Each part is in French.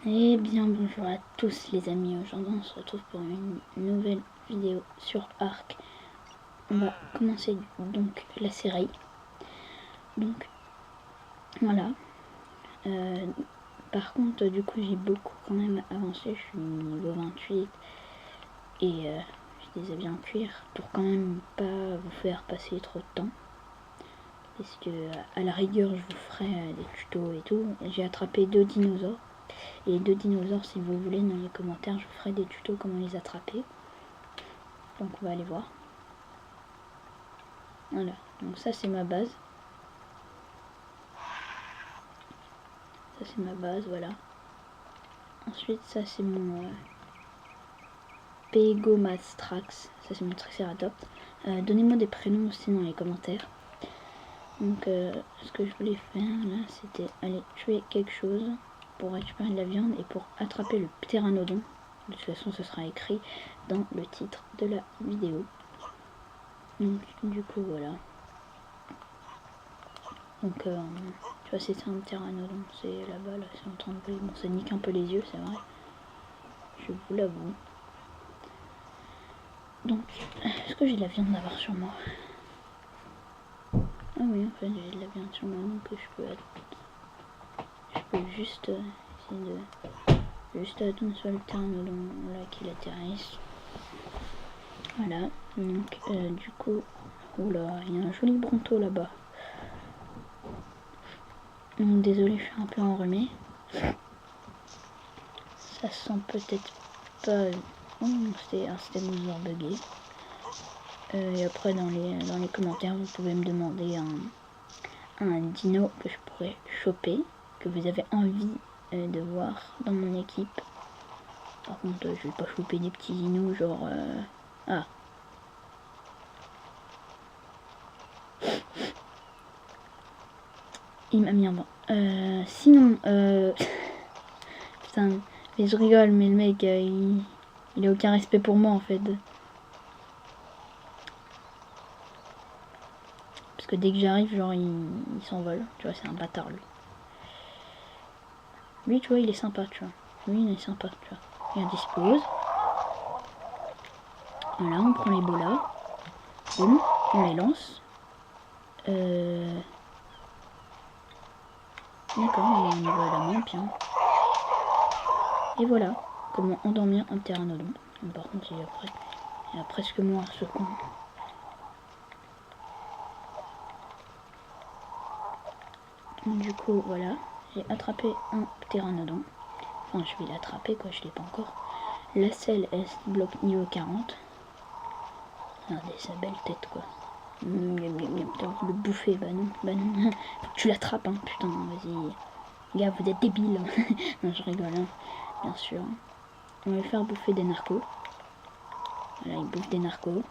Et bien bonjour à tous les amis, aujourd'hui on se retrouve pour une nouvelle vidéo sur Ark. On va commencer donc la série. Donc voilà. Par contre du coup j'ai beaucoup quand même avancé, je suis niveau 28 et je les ai bien cuire pour quand même pas vous faire passer trop de temps. Parce que à la rigueur je vous ferai des tutos et tout. J'ai attrapé 2 dinosaures. Et les 2 dinosaures, si vous voulez, dans les commentaires, je vous ferai des tutos comment les attraper. Donc on va aller voir. Voilà, donc ça c'est ma base. Ça c'est ma base, voilà. Ensuite, ça c'est mon Pegomastrax. Ça c'est mon Triceratops. Donnez-moi des prénoms aussi dans les commentaires. Donc ce que je voulais faire là, c'était aller tuer quelque chose pour récupérer de la viande et pour attraper le ptéranodon. De toute façon, ce sera écrit dans le titre de la vidéo. Donc du coup, voilà. Donc tu vois, c'est un ptéranodon, c'est là-bas, là, c'est en train de briller. Bon, ça nique un peu les yeux, c'est vrai. Je vous l'avoue. Donc, est-ce que j'ai de la viande d'avoir sur moi? Ah oui, en fait, j'ai de la viande sur moi, donc je peux juste essayer de... Juste attendre sur le ptéranodon, là, qu'il atterrisse. Voilà, donc du coup... Oula, il y a un joli bronto là-bas. Donc désolé, je suis un peu enrhumée. Ça sent peut-être pas... Oh, c'était Bowser bugué. Et après dans les commentaires vous pouvez me demander un dino que je pourrais choper, que vous avez envie de voir dans mon équipe. Par contre je vais pas choper des petits dinos genre... Ah, il m'a mis en bas. Sinon, putain, mais je rigole, mais le mec, il a aucun respect pour moi en fait. Parce que dès que j'arrive, genre, il s'envole. Tu vois, c'est un bâtard lui. Lui, tu vois, il est sympa, tu vois. Lui, il est sympa, tu vois. Il dispose. Voilà, on prend les bolas. Boum, on les lance. D'accord, on y va à la main, bien. Et voilà, comment endormir un ptéranodon. Par contre, il y a presque moi, ce con. Du coup, voilà, j'ai attrapé un ptéranodon. Enfin, je vais l'attraper, quoi, je l'ai pas encore. La selle est bloc niveau 40. Regardez sa belle tête, quoi. Le bouffer, bah non. Faut que tu l'attrapes, hein, putain, vas-y. Gars, vous êtes débiles. Non, je rigole, hein, bien sûr. On va le faire bouffer des narcos. Voilà, il bouffe des narcos.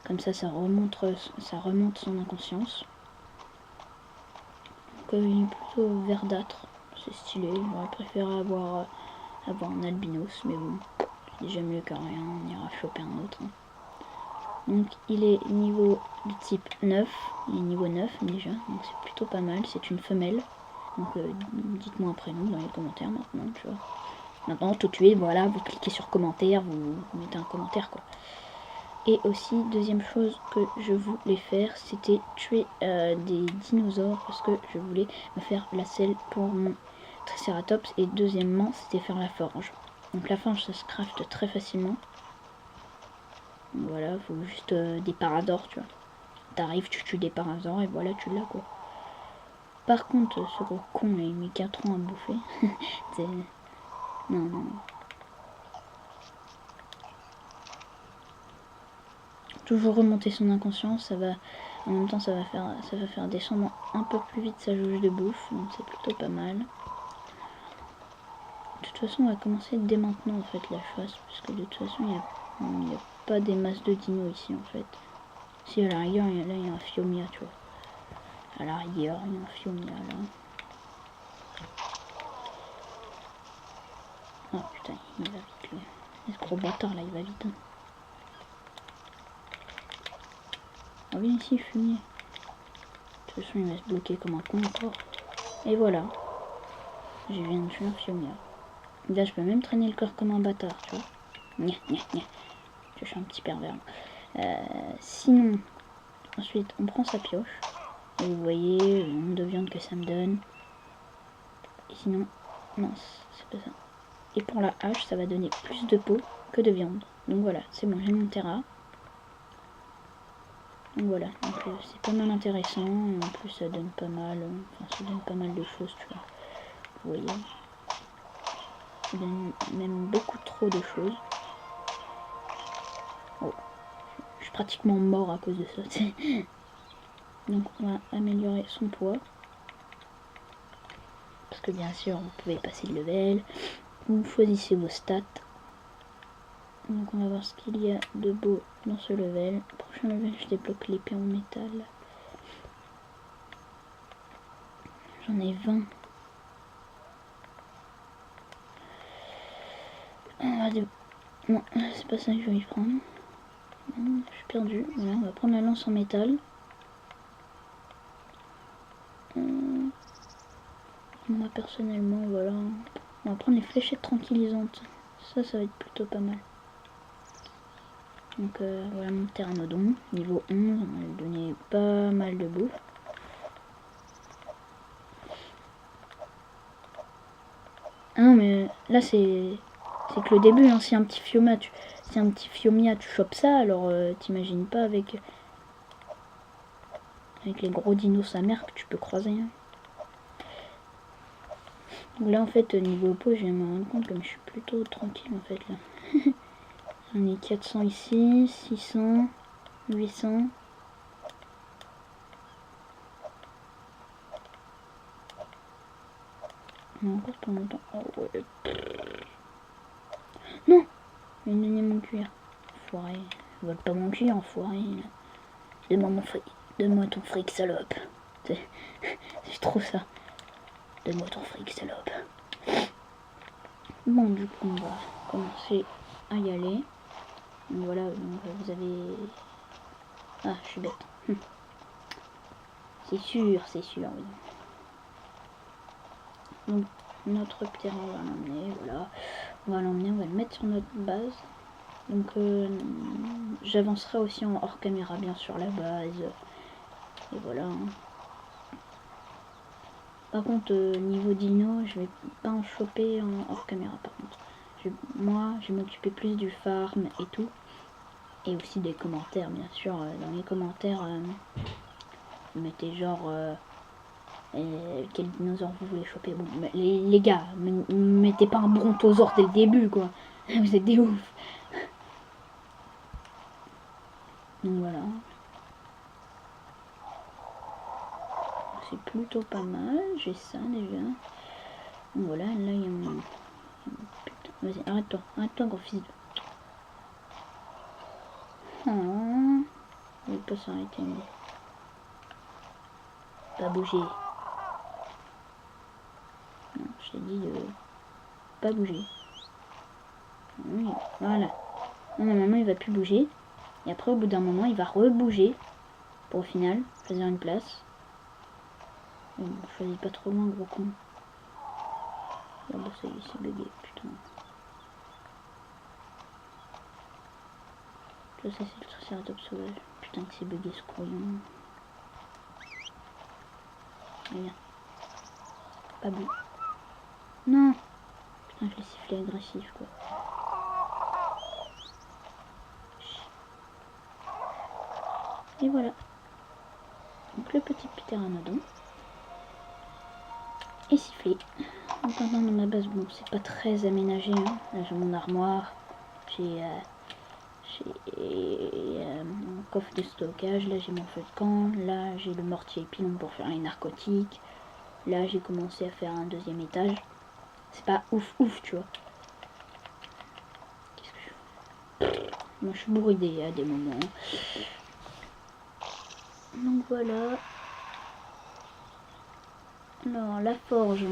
Comme ça, ça remonte son inconscience. Donc, il est plutôt verdâtre. C'est stylé. J'aurais préféré avoir un albinos, mais bon, c'est déjà mieux que rien. On ira choper un autre. Hein. Donc il est niveau de type 9, il est niveau 9 déjà, donc c'est plutôt pas mal, c'est une femelle. Donc dites-moi un prénom dans les commentaires maintenant, tu vois. Maintenant tout de suite, voilà, vous cliquez sur commentaire, vous mettez un commentaire quoi. Et aussi, deuxième chose que je voulais faire, c'était tuer des dinosaures parce que je voulais me faire la selle pour mon Triceratops. Et deuxièmement, c'était faire la forge. Donc la forge, ça se crafte très facilement. Voilà, faut juste des paradors, tu vois. T'arrives, tu tues des paradors et voilà, tu l'as quoi. Par contre, ce gros con là, il met 4 ans à bouffer. Non. Toujours remonter son inconscience, ça va. En même temps, ça va faire descendre un peu plus vite sa jauge de bouffe, donc c'est plutôt pas mal. De toute façon, on va commencer dès maintenant en fait la chasse, parce que de toute façon, il n'y a pas des masses de dinos ici en fait. Si à la rigueur, là il y a un Phiomia, tu vois. À la rigueur, il y a un Phiomia là. Oh putain, il va vite lui. Ce gros bâtard là, il va vite. Hein. Oh, viens ici, fumier. De toute façon, il va se bloquer comme un con encore. Et voilà. Je viens de tuer un Phiomia. Là, je peux même traîner le corps comme un bâtard, tu vois. Gna, gna, gna. Je suis un petit pervers. Sinon, ensuite, on prend sa pioche. Et vous voyez le nombre de viande que ça me donne. Et sinon, non, c'est pas ça. Et pour la hache, ça va donner plus de peau que de viande. Donc voilà, c'est bon, j'ai mon terrain. Donc voilà, c'est pas mal intéressant. En plus, ça donne pas mal, enfin, ça donne pas mal de choses, tu vois. Vous voyez, ça donne même beaucoup trop de choses. Oh, je suis pratiquement mort à cause de ça. Donc on va améliorer son poids. Parce que bien sûr, vous pouvez passer de level. Vous choisissez vos stats. Donc on va voir ce qu'il y a de beau dans ce level. Prochain level, je débloque l'épée en métal. J'en ai 20. Non, c'est pas ça que je vais y prendre. Non, je suis perdu. Voilà, on va prendre la lance en métal. Moi personnellement, voilà. On va prendre les fléchettes tranquillisantes. Ça va être plutôt pas mal. Donc voilà mon pteranodon. Niveau 11, on va lui donner pas mal de bouffe. Ah non mais là c'est que le début, hein, c'est un petit Fiomia, tu chopes ça, alors t'imagines pas avec les gros dinos sa mère que tu peux croiser. Hein. Donc là en fait niveau peau, je viens de me rendre compte comme je suis plutôt tranquille en fait là. J'en ai 400 ici, 600, 800. Non, encore pas longtemps. Oh ouais. Non, il me donnait mon cuir. Enfoiré. Vole pas mon cuir, enfoiré. Donne-moi mon fric. Donne-moi ton fric, salope. C'est trop ça. Donne-moi ton fric, salope. Bon, du coup, on va commencer à y aller. Donc voilà, donc vous avez... Ah, je suis bête. C'est sûr, oui. Donc, notre terrain, on va l'emmener, voilà. On va l'emmener, on va le mettre sur notre base. Donc, j'avancerai aussi en hors caméra, bien sûr, la base. Et voilà. Par contre, niveau dino, je vais pas en choper en hors caméra, par contre. Moi, je vais m'occuper plus du farm et tout. Et aussi des commentaires, bien sûr. Dans les commentaires, vous mettez genre... quel dinosaure vous voulez choper. Bon, les gars, mettez pas un brontosaure dès le début, quoi. Vous êtes des ouf. Donc voilà. C'est plutôt pas mal. J'ai ça déjà. Donc voilà, là il y a mon... Putain, vas-y, arrête-toi, gros fils de... Oh, il peut s'arrêter, mais... Pas bouger. Non, je t'ai dit de... Pas bouger. Oui, voilà. Normalement il va plus bouger. Et après au bout d'un moment il va rebouger. Pour au final choisir une place. Bon, choisis pas trop loin, gros con. Ah bah ça y est, c'est bugué, putain. Ça c'est le triceratops sauvage. Putain que c'est bugué ce couillon. Regarde. Pas bon. Non. Putain je l'ai sifflé agressif quoi. Et voilà. Donc le petit pteranodon est sifflé. Donc maintenant dans ma base, bon c'est pas très aménagé. Hein. Là j'ai mon armoire. J'ai mon coffre de stockage. Là j'ai mon feu de camp. Là j'ai le mortier pilon pour faire les narcotiques. Là j'ai commencé à faire un deuxième étage. C'est pas ouf tu vois. Qu'est-ce que je... Moi je suis bourré à des moments. Donc voilà. Alors la forge.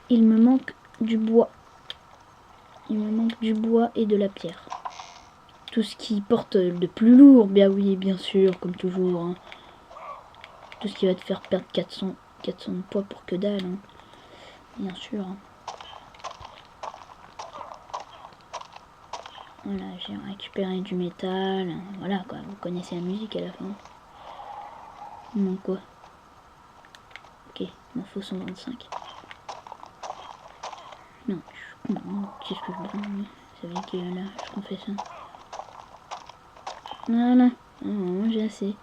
Il me manque du bois. Il me manque du bois et de la pierre. Tout ce qui porte de plus lourd, bien oui, bien sûr, comme toujours. Hein. Tout ce qui va te faire perdre 400 de poids pour que dalle. Hein. Bien sûr. Hein. Voilà, j'ai récupéré du métal. Voilà quoi, vous connaissez la musique à la fin. Non quoi. Ok, il m'en faut 125. Non, qu'est-ce que je prends? C'est vrai que là, je refais ça. Voilà, j'ai assez.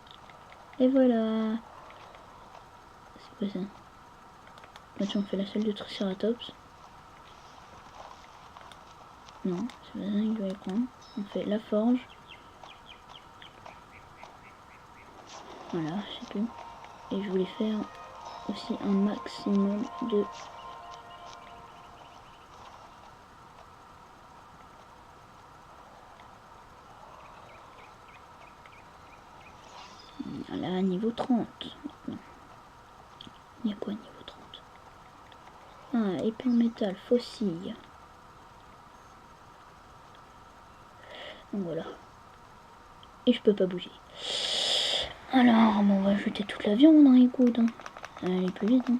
Et voilà. C'est quoi ça? Maintenant on fait la salle de Triceratops. Non, c'est pas ça que je vais prendre. On fait la forge. Voilà, c'est tout. Et je voulais faire aussi un maximum de... Voilà, niveau 30. Non. Il y a quoi niveau 30? Ah, épée en métal, fossile. Donc voilà. Et je peux pas bouger. Alors, bon, on va jeter toute la viande dans les coudes. Hein. Allez plus vite. Hein.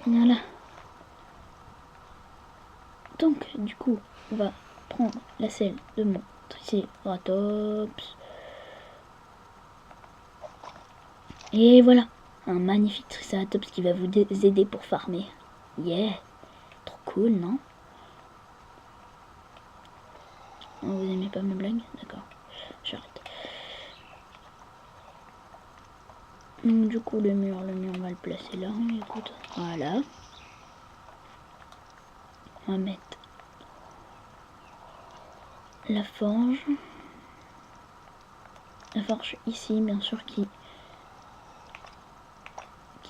Voilà. Donc, du coup, on va prendre la selle de mon Triceratops. Et voilà, un magnifique Triceratops qui va vous aider pour farmer. Yeah, trop cool, non? Oh, vous aimez pas mes blagues? D'accord, j'arrête. Du coup, le mur, on va le placer là. Écoute, voilà. On va mettre la forge. La forge ici, bien sûr, qui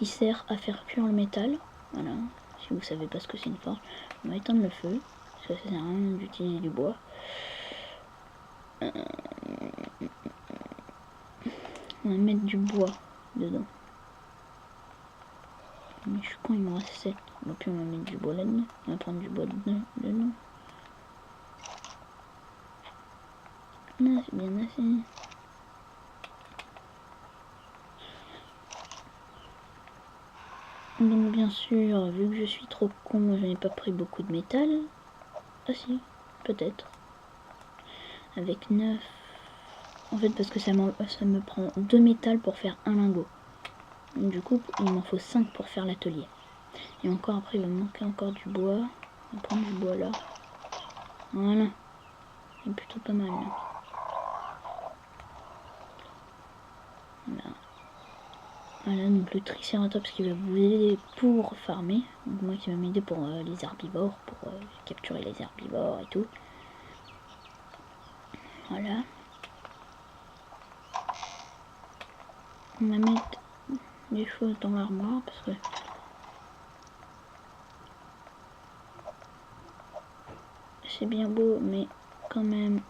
sert à faire cuire le métal. Voilà, si vous savez pas ce que c'est une forge. On va éteindre le feu, parce que ça sert à rien d'utiliser du bois. On va mettre du bois dedans. Mais je suis con, il me reste 7. Donc on va mettre du bois là-dedans. On va prendre du bois dedans. Là, c'est bien assez. Donc bien sûr, vu que je suis trop con, je n'ai pas pris beaucoup de métal. Ah si, peut-être. Avec 9. En fait, parce que ça me prend 2 métal pour faire un lingot. Donc, du coup, il m'en faut 5 pour faire l'atelier. Et encore après, il va me manquer encore du bois. On va prendre du bois là. Voilà. C'est plutôt pas mal là. Voilà. Voilà, donc le Triceratops qui va vous aider pour farmer. Donc moi qui va m'aider pour les herbivores, pour capturer les herbivores et tout. Voilà. On va mettre des choses dans l'armoire parce que c'est bien beau, mais quand même,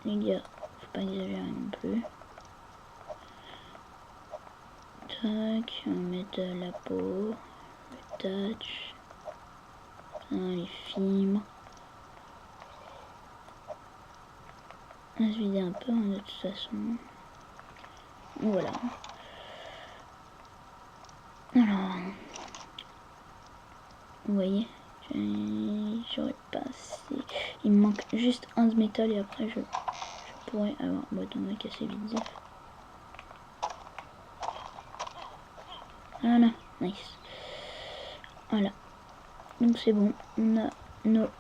les gars, faut pas exagérer non plus. Tac, on va mettre la peau, le touch, les fibres. On va se vider un peu de toute façon. Voilà. Alors, vous voyez, j'aurais pas assez. Il me manque juste un de métal et après je pourrais avoir. Bon, on a cassé vite. Voilà, nice. Voilà. Donc c'est bon. On a notre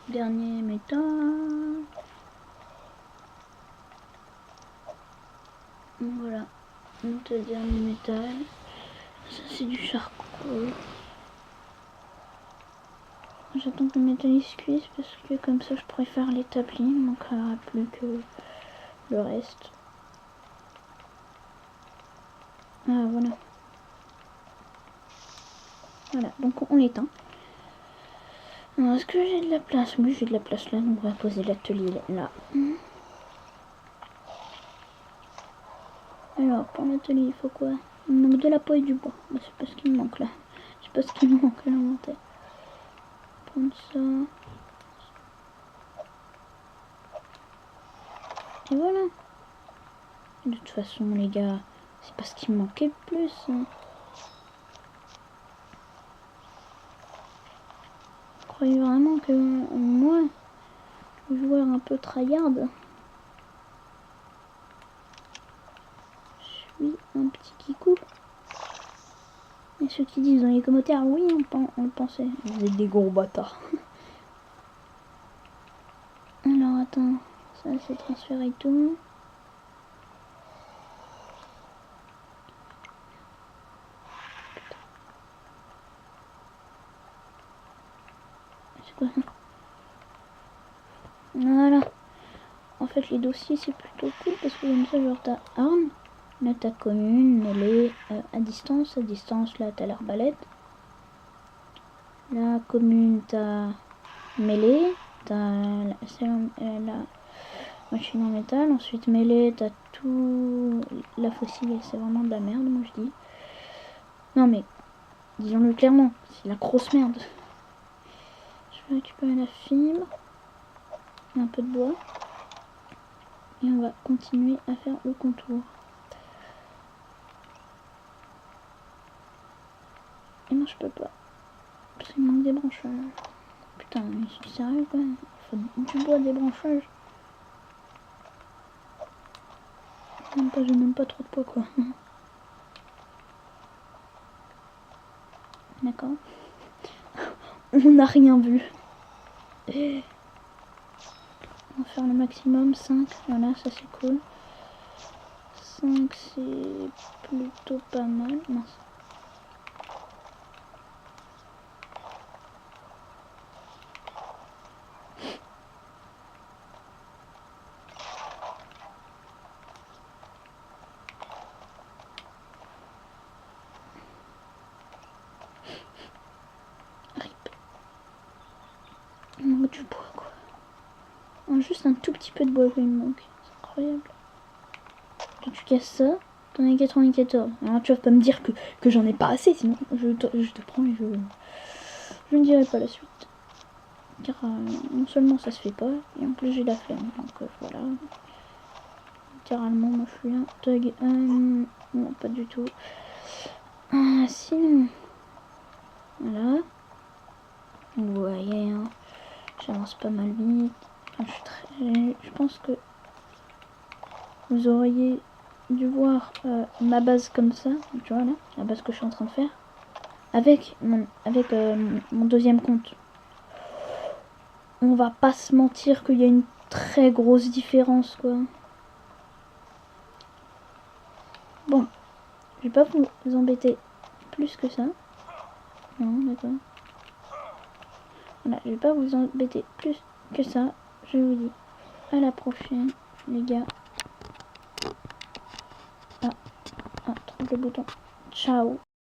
dernier métal. Voilà. Notre dernier métal. Ça c'est du charcoal. J'attends que le métal se cuise parce que comme ça je pourrais faire l'établi. Il ne manquera plus que le reste. Ah voilà. Voilà, donc on l'éteint. Alors est-ce que j'ai de la place? Oui, j'ai de la place là, donc on va poser l'atelier là. Alors pour l'atelier il faut quoi? Il me manque de la peau et du bois. Bah, c'est pas ce qu'il me manque là. J'ai pas ce qui me manque à l'inventaire. Prendre ça. Et voilà. De toute façon, les gars, c'est pas ce qui me manquait le plus. Hein. Vous croyez vraiment que moi, joueur un peu tryhard, je suis un petit kikou? Et ceux qui disent dans les commentaires, oui, on le pensait. Vous êtes des gros bâtards. Alors, attends. Ça, c'est transféré tout. C'est quoi ça? Voilà. En fait, les dossiers, c'est plutôt cool parce que comme ça, genre, t'as arme, là, t'as commune, mêlée, à distance. À distance, là, t'as l'arbalète. La commune, t'as mêlée, t'as la machine en métal. Ensuite, mêlée, t'as tout. La fossile, c'est vraiment de la merde, moi je dis. Non, mais disons-le clairement, c'est la grosse merde. Je vais récupérer la fibre, un peu de bois, et on va continuer à faire le contour. Et non, je peux pas. Parce qu'il manque des branchages. Putain, mais ils sont sérieux quoi. Il faut du bois, des branchages. J'ai même pas trop de poids quoi. D'accord. On n'a rien vu. On va faire le maximum. 5. Voilà, ça c'est cool. 5 c'est plutôt pas mal. Mince. Il manque du bois quoi. Juste un tout petit peu de bois il me manque. C'est incroyable. Quand tu casses ça, t'en as 94. Alors tu vas pas me dire que j'en ai pas assez, sinon je te prends et je ne dirai pas la suite. Car non seulement ça se fait pas, et en plus j'ai la flemme. Donc voilà. Littéralement, moi je suis un thug. Non, pas du tout. Sinon. Voilà. Vous voyez, hein, j'avance pas mal vite. Enfin, je pense que vous auriez dû voir ma base comme ça. Tu vois là, la base que je suis en train de faire. Avec mon deuxième compte. On va pas se mentir qu'il y a une très grosse différence quoi. Bon, je vais pas vous embêter plus que ça. Non, d'accord. Voilà, je vais pas vous embêter plus que ça. Je vous dis à la prochaine, les gars. Trouve le bouton. Ciao.